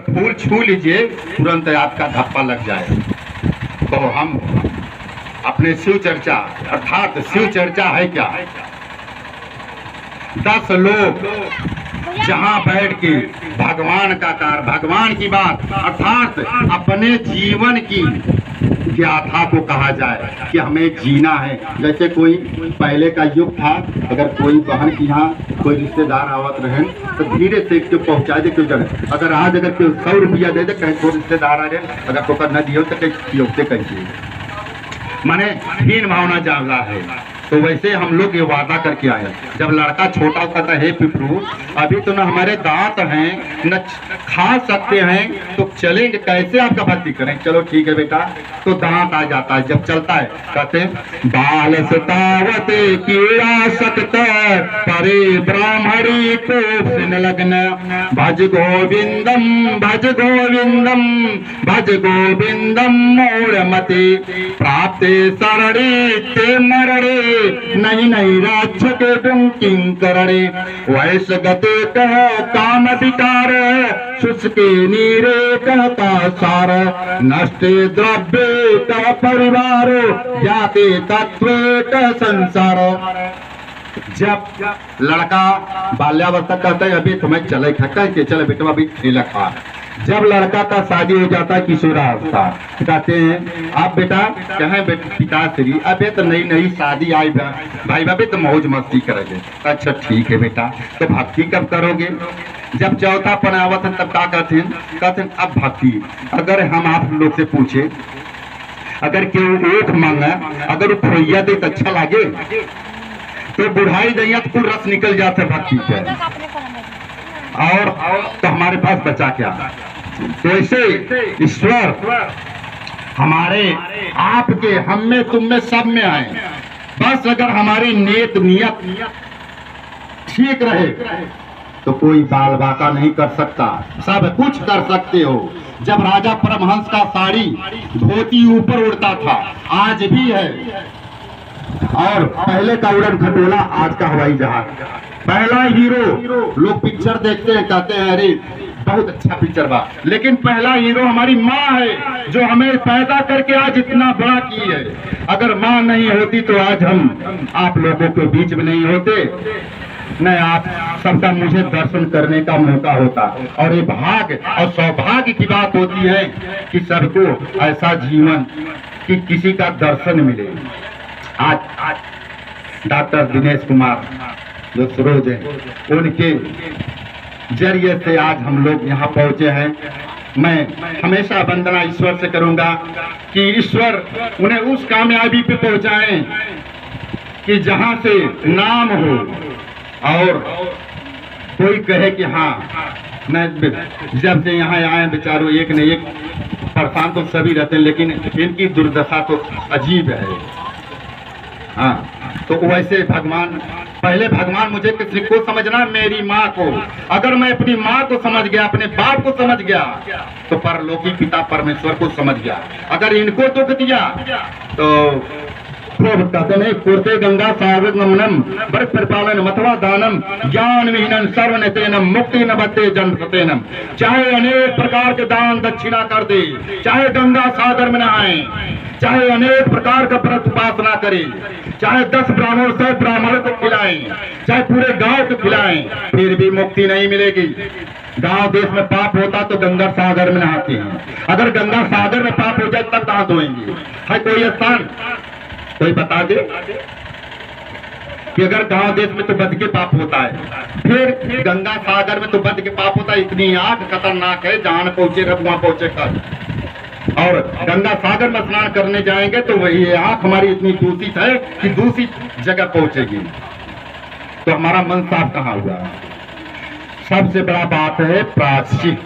फूल छू लीजिए तुरंत आपका धप्पा लग जाए। तो हम अपने शिव चर्चा अर्थात शिव चर्चा है क्या, 10 लोग जहां बैठ के भगवान का कार्य, भगवान की बात अर्थात अपने जीवन की गाथा को कहा जाए कि हमें जीना है। जैसे कोई पहले का युग था, अगर कोई बहन की यहाँ कोई रिश्तेदार आवत रहे तो धीरे से क्यों पहुँचा दे क्यों जगह। अगर आज अगर कोई 100 रुपया दे दे कहीं कोई रिश्तेदार आ जाए, अगर तो न दियो तो कहीं योगते कैसे माने हीन भावना जागला है। तो वैसे हम लोग ये वादा करके आए, जब लड़का छोटा कहता है पिपरू अभी तो न हमारे दांत हैं न खा सकते हैं तो चलेंगे कैसे आपका भक्ति करें। चलो ठीक है बेटा, तो दांत आ जाता है, जब चलता है कहते बाल सतावत कीड़ा सक्त परे ब्राह्मणी को लग्न भज गोविंदम भज गोविंदम भज गोविंदम मोड़मते प्राप्त सरणे ते मरणे नहीं नहीं राक्षक किं करणे वैश गते कह काम विकार शुष्के नीरे कहता सार नष्टे द्रव्ये कह परिवार जाते तत्व कह संसार। जब लड़का बाल्यावस्था कहता है अभी तुम्हें चले खा के चले बेटा अभी खेला खा। जब लड़का का शादी हो जाता है किशोरावस्था कहते हैं अब बेटा कहें पिताश्री अबे तो नई नई शादी आई भाई बाबे तो मौज मस्ती करेंगे। अच्छा ठीक है बेटा, तो भक्ति कब करोगे। जब चौथा पन आवत है तब क्या कहते हैं अब भक्ति। अगर हम आप लोग से पूछे अगर क्यों ऊख मांगा अगर वो खोइया दे तो अच्छा लगे तो बुढ़ाई दैया तो रस निकल जाता है भक्ति का और तो हमारे पास बचा क्या। तो ऐसे ईश्वर हमारे आपके हम में तुम में सब में आए, बस अगर हमारी नियत ठीक रहे तो कोई बाल बाका नहीं कर सकता, सब कुछ कर सकते हो। जब राजा परमहंस का साड़ी धोती ऊपर उड़ता था आज भी है, और पहले का उड़न खटोला आज का हवाई जहाज। पहला हीरो लोग पिक्चर देखते हैं कहते हैं अरे बहुत अच्छा पिक्चर बा, लेकिन पहला हीरो हमारी माँ है जो हमें पैदा करके आज इतना बड़ा की है। अगर माँ नहीं होती तो आज हम आप लोगों के बीच में नहीं होते, न आप सबका मुझे दर्शन करने का मौका होता। और ये भाग्य और सौभाग्य की बात होती है कि सबको ऐसा जीवन कि किसी का दर्शन मिले। आज डॉक्टर दिनेश कुमार जो सरोज हैं उनके जरिए से आज हम लोग यहाँ पहुँचे हैं। मैं हमेशा वंदना ईश्वर से करूँगा कि ईश्वर उन्हें उस कामयाबी पे पहुँचाएं कि जहाँ से नाम हो और कोई कहे कि हाँ मैं जब से यहाँ आए बेचारों एक न एक परेशान तो सभी रहते हैं लेकिन इनकी दुर्दशा तो अजीब है। हाँ तो वैसे भगवान पहले भगवान मुझे किसी को समझना मेरी माँ को। अगर मैं अपनी माँ को समझ गया अपने बाप को समझ गया तो परलोकी पिता परमेश्वर को समझ गया। अगर इनको दुख दिया तो कहते नहीं कुर्ते गंगा सागर नमनम वर परिपालन मथवा दानम ज्ञान विहीनम सर्वनतेनम मुक्ति न बते जन्म सतेनम। चाहे अनेक प्रकार के दान दक्षिणा कर दे, चाहे गंगा सागर में नहाए, चाहे अनेक प्रकार का व्रत उपासना करे, चाहे 10 ब्राह्मण 100 ब्राह्मण को खिलाएं, चाहे पूरे गांव को खिलाएं, फिर भी मुक्ति नहीं मिलेगी। गांव देश में पाप होता तो गंगा सागर में नहाते हैं, अगर गंगा सागर में पाप हो जाए तब कहां धोएंगे। है कोई स्थान कोई बता दे कि अगर गांव देश में तो बद के पाप होता है, फिर गंगा सागर में तो बद के पाप होता है। इतनी आग खतरनाक है जहां पहुंचे रब वहां पहुंचे कर। और गंगा सागर में स्नान करने जाएंगे तो वही आंख हमारी इतनी दूषित है कि दूषित जगह पहुंचेगी तो हमारा मन साफ कहाँ हुआ। सबसे बड़ा बात है प्रायश्चित,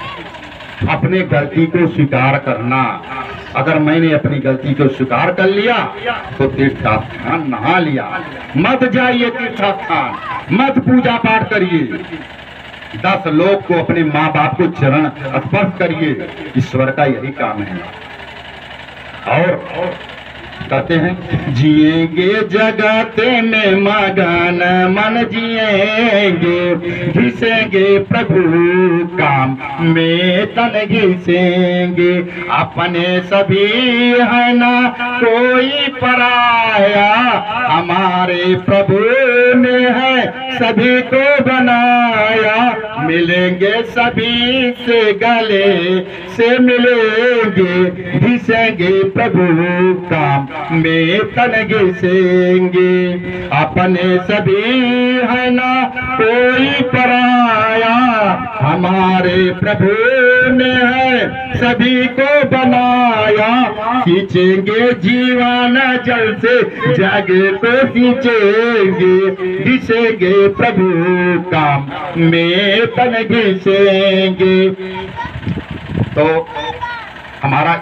अपने गलती को स्वीकार करना। अगर मैंने अपनी गलती को स्वीकार कर लिया तो तीर्थस्थान नहा लिया। मत जाइए तीर्थस्थान, मत पूजा पाठ करिए, 10 लोग को अपने माँ बाप को चरण स्पर्श करिए। ईश्वर का यही काम है। और कहते हैं जिएंगे जगत में मगन मन जिएंगे, घिसेंगे प्रभु काम में तन घिसेंगे। अपने सभी है ना कोई पराया, हमारे प्रभु ने है सभी को बनाया। मिलेंगे सभी से गले से मिलेंगे, घिसेंगे प्रभु काम में तन घिसेंगे। अपने सभी है ना कोई पराया, हमारे प्रभु ने है सभी को बनाया। खींचेंगे जीवन जल से जग को खींचेंगे, घिसेंगे प्रभु काम में तन घिसेंगे। तो हमारा